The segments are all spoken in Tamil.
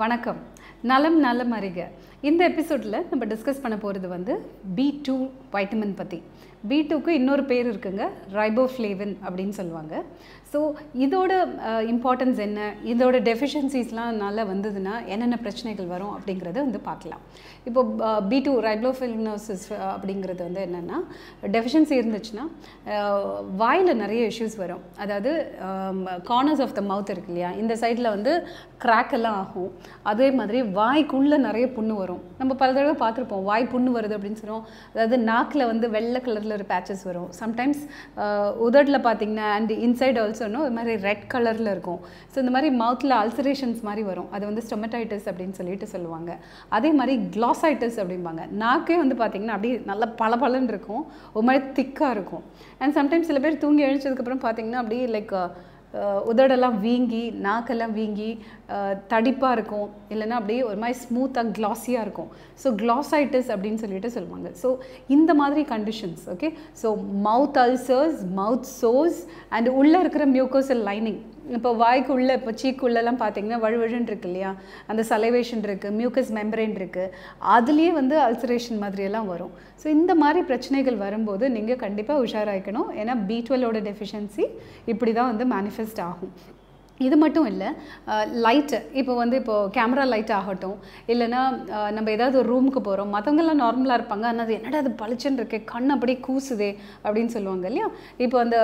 வணக்கம். நலம் நலம் அறிக. இந்த எபிசோடில் நம்ம டிஸ்கஸ் பண்ண போகிறது வந்து B2 வைட்டமின் பற்றி. B2க்கு இன்னொரு பேர் இருக்குங்க, ரைபோஃப்ளேவின் அப்படின்னு சொல்லுவாங்க. ஸோ இதோட இம்பார்ட்டன்ஸ் என்ன, இதோட டெஃபிஷியன்சிஸ்லாம் நல்லா வந்ததுன்னா என்னென்ன பிரச்சனைகள் வரும் அப்படிங்கிறத வந்து பார்க்கலாம். இப்போ B2 ரைபோஃப்ளேவினோசிஸ் அப்படிங்கிறது வந்து என்னென்னா, டெஃபிஷியன்சி இருந்துச்சுன்னா வாயில் நிறைய இஷ்யூஸ் வரும். அதாவது கார்னர்ஸ் ஆஃப் த மவுத் இருக்கு இல்லையா, இந்த சைடில் வந்து கிராக் எல்லாம் ஆகும். அதே மாதிரி வாய்க்குள்ளே நிறைய புண்ணு வரும். நம்ம பல தடவை பார்த்துருப்போம், வாய் புண்ணு வருது அப்படின்னு சொல்லுவோம். அதாவது நாக்கில் வந்து வெள்ளை கலரில் ஒரு பேச்சஸ் வரும். சம்டைம்ஸ் உதட்டில் பார்த்தீங்கன்னா அண்ட் இன்சைட் ஆல்சோ இது மாதிரி ரெட் கலரில் இருக்கும். ஸோ இந்த மாதிரி மவுத்தில் அல்சரேஷன்ஸ் மாதிரி வரும். அது வந்து ஸ்டொமடைட்டிஸ் அப்படின்னு சொல்லுவாங்க. அதே மாதிரி க்ளாசைட்டிஸ் அப்படிம்பாங்க. நாக்கே வந்து பார்த்திங்கன்னா அப்படியே நல்லா பளபளன்னு இருக்கும், ஒரு மாதிரி திக்காக இருக்கும். அண்ட் சம்டைம்ஸ் சில பேர் தூங்கி எழுந்ததுக்கப்புறம் பார்த்திங்கன்னா அப்படியே லைக் உதடெல்லாம் வீங்கி, நாக்கெல்லாம் வீங்கி தடிப்பாக இருக்கும், இல்லைன்னா அப்படியே ஒரு மாதிரி ஸ்மூத்தாக க்ளாஸியாக இருக்கும். ஸோ க்ளாசைட்டிஸ் அப்படின்னு சொல்லுவாங்க. ஸோ இந்த மாதிரி conditions, okay. So mouth ulcers, mouth source and உள்ளே இருக்கிற மியூக்கோசல் லைனிங். இப்போ வாய்க்கு உள்ளே, இப்போ சீக்குள்ளெல்லாம் பார்த்தீங்கன்னா வழுவழுன்னு இருக்கு இல்லையா, அந்த சலைவேஷன் இருக்குது, மியூக்கஸ் மெம்பரேன் இருக்குது, அதுலேயே வந்து அல்சரேஷன் மாதிரியெல்லாம் வரும். ஸோ இந்த மாதிரி பிரச்சனைகள் வரும்போது நீங்கள் கண்டிப்பாக உஷாராயிக்கணும். ஏன்னா B12ஓட டெஃபிஷியன்சி இப்படி தான் வந்து மேனிஃபெஸ்ட் ஆகும். இது மட்டும் இல்லை, லைட்டு இப்போ கேமரா லைட் ஆகட்டும், இல்லைனா நம்ம ஏதாவது ஒரு ரூமுக்கு போகிறோம், மற்றவங்கெல்லாம் நார்மலாக இருப்பாங்க, ஆனால் அது என்னடா அது பளிச்சுன்னு இருக்கே, கண் அப்படியே கூசுதே அப்படின்னு சொல்லுவாங்க இல்லையா. இப்போ அந்த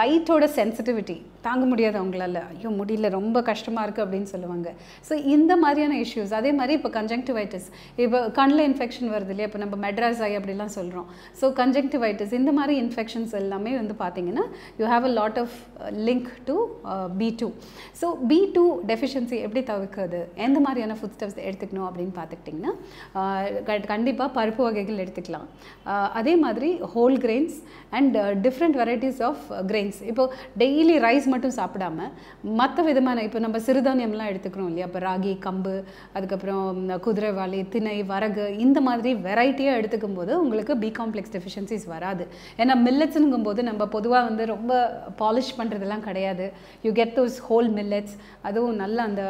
லைட்டோட சென்சிட்டிவிட்டி தாங்க முடியாது அவங்களால, ஐயோ முடியல, ரொம்ப கஷ்டமாக இருக்குது அப்படின்னு சொல்லுவாங்க. ஸோ இந்த மாதிரியான இஷ்யூஸ். அதே மாதிரி இப்போ கன்ஜங்டிவைட்டிஸ், இப்போ கண்ணில் இன்ஃபெக்ஷன் வருது இல்லையா, இப்போ நம்ம மெட்ராஸ் ஐ அப்படிலாம் சொல்கிறோம். ஸோ கன்ஜங்டிவைட்டிஸ், இந்த மாதிரி இன்ஃபெக்ஷன்ஸ் எல்லாமே வந்து பார்த்திங்கன்னா you have a lot of link to B2. So B2 deficiency எப்படி தவிர்க்கிறது, எந்த மாதிரியான ஃபுட் ஸ்டெப்ஸ் எடுத்துக்கணும் அப்படின்னு பார்த்துக்கிட்டிங்கன்னா, கண்டிப்பாக பருப்பு வகைகள் எடுத்துக்கலாம். அதே மாதிரி whole grains and different varieties of grains. இப்போது டெய்லி ரைஸ் மட்டும் சாப்பிடாம மற்ற விதமான, இப்போ நம்ம சிறுதானியம்லாம் எடுத்துக்கிறோம் இல்லையா, இப்போ ராகி, கம்பு, அதுக்கப்புறம் குதிரைவாளி, திணை, வரகு, இந்த மாதிரி வெரைட்டியாக எடுத்துக்கும் போது உங்களுக்கு B காம்ப்ளெக்ஸ் டெஃபிஷியன்சிஸ் வராது. ஏன்னா மில்லட்ஸுங்கும் போது நம்ம பொதுவாக வந்து ரொம்ப பாலிஷ் பண்ணுறதுலாம் கிடையாது. You get those whole millets, அதுவும் நல்ல அந்த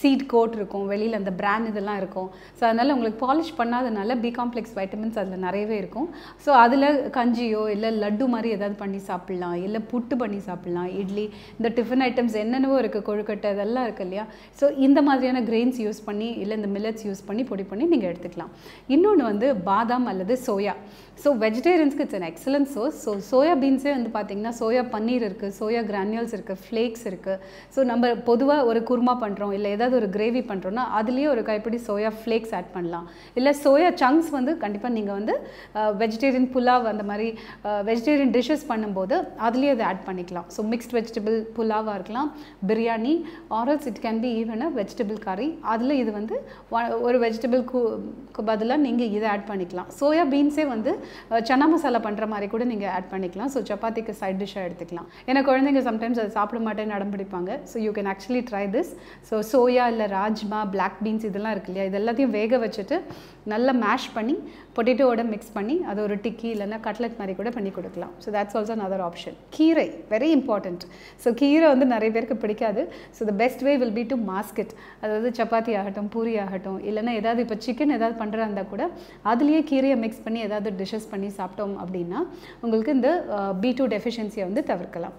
சீட் கோட் இருக்கும், வெளியில் அந்த பிராண்ட் இதெல்லாம் இருக்கும். ஸோ அதனால் உங்களுக்கு பாலிஷ் பண்ணாதனால B காம்ப்ளெக்ஸ் வைட்டமின்ஸ் அதில் நிறையவே இருக்கும். ஸோ அதில் கஞ்சியோ இல்லை லட்டு மாதிரி ஏதாவது பண்ணி சாப்பிட்லாம், இல்லை புட்டு பண்ணி சாப்பிட்லாம், இட்லி, இந்த டிஃபன் ஐட்டம்ஸ் என்னென்னவோ இருக்குது, கொழுக்கட்டை, இதெல்லாம் இருக்குது இல்லையா. ஸோ இந்த மாதிரியான கிரெயின்ஸ் யூஸ் பண்ணி, இல்லை இந்த மில்லட்ஸ் யூஸ் பண்ணி பொடி பண்ணி நீங்கள் எடுத்துக்கலாம். இன்னொன்று வந்து பாதாம் அல்லது சோயா. ஸோ வெஜிடேரியன்ஸ்க்கு it's an excellent source. So soya பீன்ஸே வந்து பார்த்திங்கன்னா சோயா பன்னீர் இருக்குது, சோயா கிரானியூல்ஸ் இருக்குது, ஃப்ளேக்ஸ் இருக்குது. ஸோ நம்ம பொதுவாக ஒரு குருமா பண்ணுறோம், இல்லை ஏதாவது ஒரு கிரேவி பண்ணுறோன்னா அதுலேயே ஒரு கைப்பிடி சோயா ஃப்ளேக்ஸ் ஆட் பண்ணலாம். இல்லை சோயா சங்க்ஸ் வந்து கண்டிப்பாக நீங்கள் வந்து வெஜிடேரியன் புலாவ், அந்த மாதிரி வெஜிடேரியன் டிஷ்ஷஸ் பண்ணும்போது அதுலேயே அதை ஆட் பண்ணிக்கலாம். ஸோ மிக்ஸ்ட் வெஜிடபிள் புலாவாக இருக்கலாம், biryani, or else it can be even a vegetable curry. அதில் இது வந்து ஒரு வெஜிடபிள்க்கு பதிலாக நீங்கள் இதை ஆட் பண்ணிக்கலாம். சோயா பீன்ஸே வந்து சன்னா மசாலா பண்ணுற மாதிரி கூட நீங்கள் ஆட் பண்ணிக்கலாம். ஸோ சப்பாத்திக்கு சைட் டிஷ்ஷாக எடுத்துக்கலாம். ஏன்னா குழந்தைங்க சம்டைம்ஸ் அதை சாப்பிட மாட்டேன்னு அடம் பிடிப்பாங்க. So you can actually try this. So soya இல்லை ராஜ்மா, பிளாக் பீன்ஸ் இதெல்லாம் இருக்கு இல்லையா, இது எல்லாத்தையும் வேக வச்சுட்டு நல்லா மேஷ் பண்ணி பொட்டேட்டோவோட மிக்ஸ் பண்ணி அதை ஒரு டிக்கி இல்லைன்னா கட்லெட் மாதிரி கூட பண்ணி கொடுக்கலாம். So that's also another option. கீரை வெரி இம்பார்ட்டண்ட். ஸோ கீரை வந்து நிறைய பேருக்கு பிடிக்காது. So the best way will be to mask it. அதாவது சப்பாத்தி ஆகட்டும், பூரி ஆகட்டும், இல்லைன்னா ஏதாவது இப்போ சிக்கன் ஏதாவது பண்ணுறா இருந்தால் கூட அதுலேயே கீரையை மிக்ஸ் பண்ணி ஏதாவது டிஷ்ஷஸ் பண்ணி சாப்பிட்டோம் அப்படின்னா உங்களுக்கு இந்த B2 டெஃபிஷியன்சியை வந்து தவிர்க்கலாம்.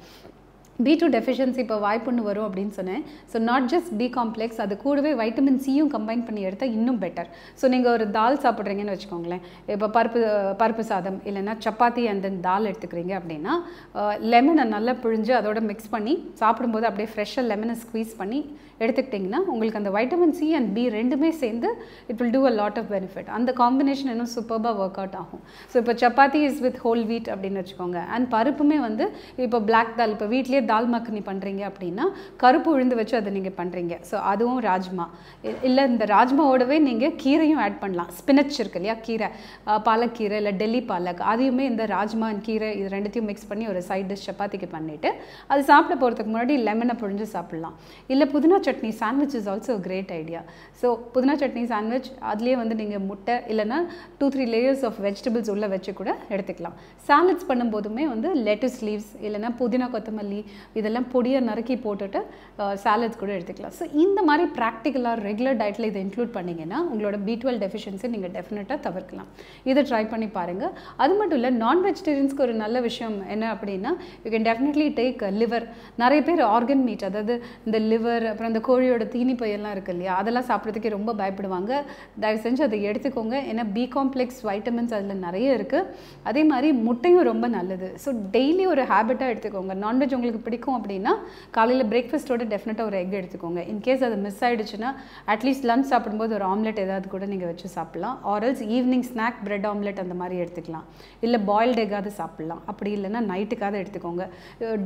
B2 டெஃபிஷியன்சி இப்போ வாய்ப்புன்னு வரும் அப்படின்னு சொன்னேன். So not just B complex, அது கூடவே வைட்டமின் சியும் கம்பைன் பண்ணி எடுத்தால் இன்னும் பெட்டர். ஸோ நீங்கள் ஒரு தால் சாப்பிட்றீங்கன்னு வச்சுக்கோங்களேன், இப்போ பருப்பு சாதம் இல்லைன்னா சப்பாத்தி அண்ட் தென் தால் எடுத்துக்கிறீங்க அப்படின்னா லெமனை நல்லா பிழிஞ்சு அதோட மிக்ஸ் பண்ணி சாப்பிடும்போது அப்படியே ஃப்ரெஷ்ஷாக லெமனை ஸ்க்வீஸ் பண்ணி எடுத்துக்கிட்டிங்கன்னா உங்களுக்கு அந்த வைட்டமின் சி அண்ட் B ரெண்டுமே சேர்ந்து it will do a lot of benefit. அந்த காம்பினேஷன் இன்னும் சூப்பராக ஒர்க் அவுட் ஆகும். ஸோ இப்போ chapati is with whole wheat அப்படின்னு வச்சுக்கோங்க. அண்ட் பருப்புமே வந்து இப்போ பிளாக் தால், இப்போ வீட்லேயே தால் மக்னி பண்ணுறீங்க அப்படின்னா கருப்பு உளுந்து வச்சு அதை நீங்கள் பண்ணுறீங்க. ஸோ அதுவும் ராஜ்மா, இல்லை இந்த ராஜ்மாவோடவே நீங்கள் கீரையும் ஆட் பண்ணலாம். ஸ்பினச் இருக்கு இல்லையா, கீரை, பாலக்கீரை இல்லை டெல்லி பாலக், அதையுமே இந்த ராஜ்மா அண்ட் கீரை இது ரெண்டுத்தையும் மிக்ஸ் பண்ணி ஒரு சைட் டிஷ் சப்பாத்திக்கு பண்ணிவிட்டு அது சாப்பிட போகிறதுக்கு முன்னாடி லெமனை புழிஞ்சு சாப்பிட்லாம். இல்லை pudina chutney sandwich is also great idea. So pudina chutney sandwich அதுலேயே வந்து நீங்கள் முட்டை இல்லைன்னா 2-3 லேயர்ஸ் ஆஃப் வெஜிடபிள்ஸ் உள்ளே வச்சு கூட எடுத்துக்கலாம். சாலட்ஸ் பண்ணும்போதுமே வந்து லெட்டஸ் லீவ்ஸ் இல்லைன்னா புதினா, கொத்தமல்லி, இதெல்லாம் பொடியாக நறுக்கி போட்டுட்டு சாலட்ஸ் கூட எடுத்துக்கலாம். ஸோ இந்த மாதிரி ப்ராக்டிக்கலாக ரெகுலர் டயட்டில் இதை இன்க்ளூட் பண்ணிங்கன்னா உங்களோட B12 டெஃபிஷியன்சி நீங்கள் டெஃபினட்டாக தவிர்க்கலாம். இதை ட்ரை பண்ணி பாருங்கள். அது மட்டும் இல்லை, நான் வெஜிடேரியன்ஸ்க்கு ஒரு நல்ல விஷயம் என்ன அப்படின்னா, you can definitely take liver. நிறைய பேர் ஆர்கன் மீட், அதாவது இந்த லிவர் அப்புறம் இந்த கோழியோட தீனி பையெல்லாம் இருக்குது இல்லையா, அதெல்லாம் சாப்பிட்றதுக்கே ரொம்ப பயப்படுவாங்க. தயவு செஞ்சு அதை எடுத்துக்கோங்க. ஏன்னா பி காம்ப்ளெக்ஸ் வைட்டமின்ஸ் அதில் நிறைய இருக்குது. அதே மாதிரி முட்டையும் ரொம்ப நல்லது. ஸோ டெய்லி ஒரு ஹேபிட்டாக எடுத்துக்கோங்க. நான்வெஜ் உங்களுக்கு பிடிக்கும் அப்படின்னா காலையில் பிரேக்ஃபாஸ்ட்டோட டெஃபினட்டாக ஒரு எக் எடுத்துக்கோங்க. இன்கேஸ் அது மிஸ் ஆகிடுச்சுன்னா அட்லீஸ்ட் லஞ்ச் சாப்பிடும்போது ஒரு ஆம்லெட் ஏதாவது கூட நீங்கள் வச்சு சாப்பிட்லாம். ஆரல்ஸ் ஈவினிங் ஸ்நாக் பிரெட் ஆம்லெட் அந்த மாதிரி எடுத்துக்கலாம். இல்லை பாயில்டு எக்காவது சாப்பிட்லாம். அப்படி இல்லைன்னா நைட்டுக்காவது எடுத்துக்கோங்க.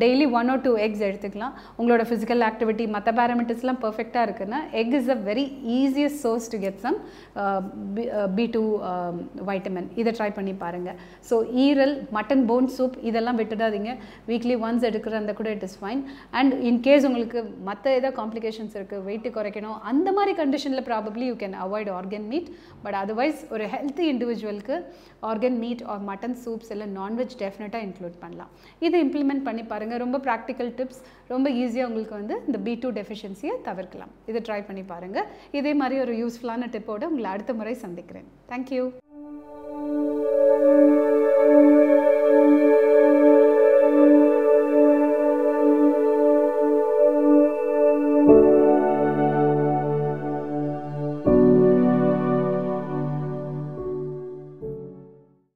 டெய்லி 1 or 2 எக்ஸ் எடுத்துக்கலாம். உங்களோட ஃபிசிக்கல் ஆக்டிவிட்டி மற்ற பேராமீட்டர்ஸ்லாம் பர்ஃபெக்டாக இருக்குன்னா egg is a very easiest source to get some B2 vitamin. இதை ட்ரை பண்ணி பாருங்கள். ஸோ ஈரல், மட்டன் போன் சூப் இதெல்லாம் விட்டுடாதீங்க. வீக்லி ஒன்ஸ் எடுக்கிற அந்த கூட it is fine. And in case உங்களுக்கு மற்ற ஏதாவது காம்ப்ளிகேஷன்ஸ் இருக்குது, வெயிட்டு குறைக்கணும், அந்த மாதிரி கண்டிஷனில் probably you can avoid organ meat. But otherwise ஒரு ஹெல்த்தி இண்டிவிஜுவலுக்கு organ meat or mutton soups இல்லை நான்வெஜ் டெஃபினட்டாக இன்க்ளூட் பண்ணலாம். இதை இம்ப்ளிமெண்ட் பண்ணி பாருங்கள். ரொம்ப ப்ராக்டிக்கல் டிப்ஸ், ரொம்ப ஈஸியாக உங்களுக்கு வந்து இந்த B2 டெஃபிஷியன்சியை தவிர்க்கலாம். இதை ட்ரை பண்ணி பாருங்கள். இதே மாதிரி ஒரு யூஸ்ஃபுல்லான டிப்போடு உங்களை அடுத்த முறை சந்திக்கிறேன். தேங்க்யூ.